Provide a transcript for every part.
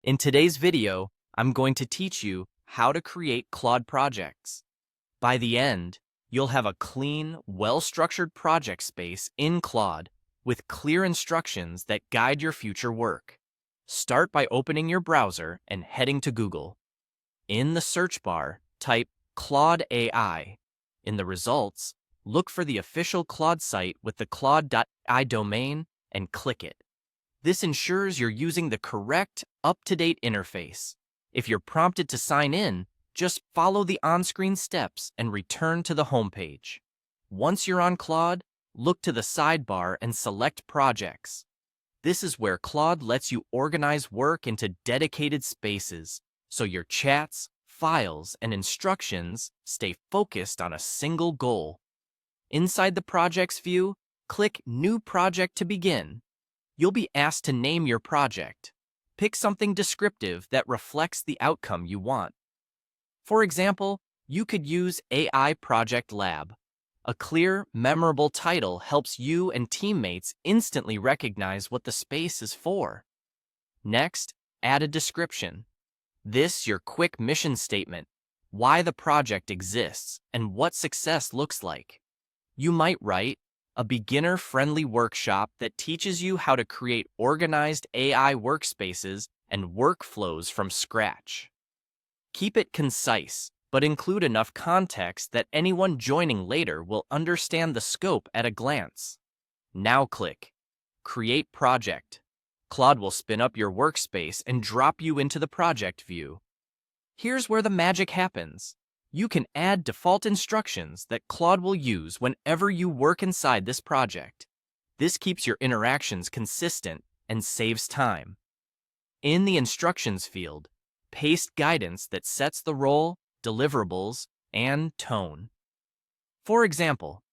In today's video, I'm going to teach you how to create Claude projects. By the end, you'll have a clean, well-structured project space in Claude with clear instructions that guide your future work. Start by opening your browser and heading to Google. In the search bar, type Claude AI. In the results, look for the official Claude site with the claude.ai domain and click it. This ensures you're using the correct, up-to-date interface. If you're prompted to sign in, just follow the on-screen steps and return to the homepage. Once you're on Claude, look to the sidebar and select Projects. This is where Claude lets you organize work into dedicated spaces, so your chats, files, and instructions stay focused on a single goal. Inside the Projects view, click New Project to begin. You'll be asked to name your project. Pick something descriptive that reflects the outcome you want. For example, you could use AI Project Lab. A clear, memorable title helps you and teammates instantly recognize what the space is for. Next, add a description. This your quick mission statement, why the project exists, and what success looks like. You might write, a beginner-friendly workshop that teaches you how to create organized AI workspaces and workflows from scratch. Keep it concise, but include enough context that anyone joining later will understand the scope at a glance. Now click Create Project. Claude will spin up your workspace and drop you into the project view. Here's where the magic happens. You can add default instructions that Claude will use whenever you work inside this project. This keeps your interactions consistent and saves time. In the Instructions field, paste guidance that sets the role, deliverables, and tone. For example,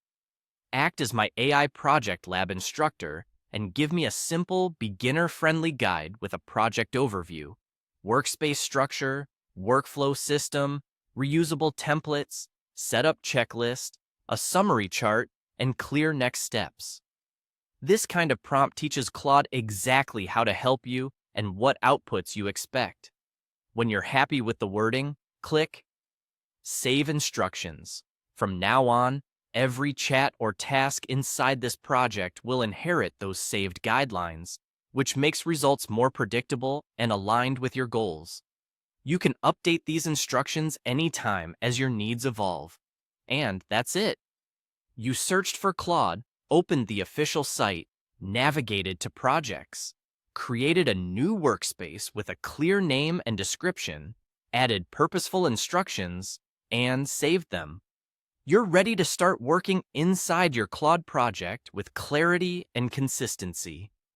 act as my AI Project Lab instructor and give me a simple, beginner-friendly guide with a project overview, workspace structure, workflow system, reusable templates, setup checklist, a summary chart, and clear next steps. This kind of prompt teaches Claude exactly how to help you and what outputs you expect. When you're happy with the wording, click Save Instructions. From now on, every chat or task inside this project will inherit those saved guidelines, which makes results more predictable and aligned with your goals. You can update these instructions anytime as your needs evolve. And that's it. You searched for Claude, opened the official site, navigated to projects, created a new workspace with a clear name and description, added purposeful instructions, and saved them. You're ready to start working inside your Claude project with clarity and consistency.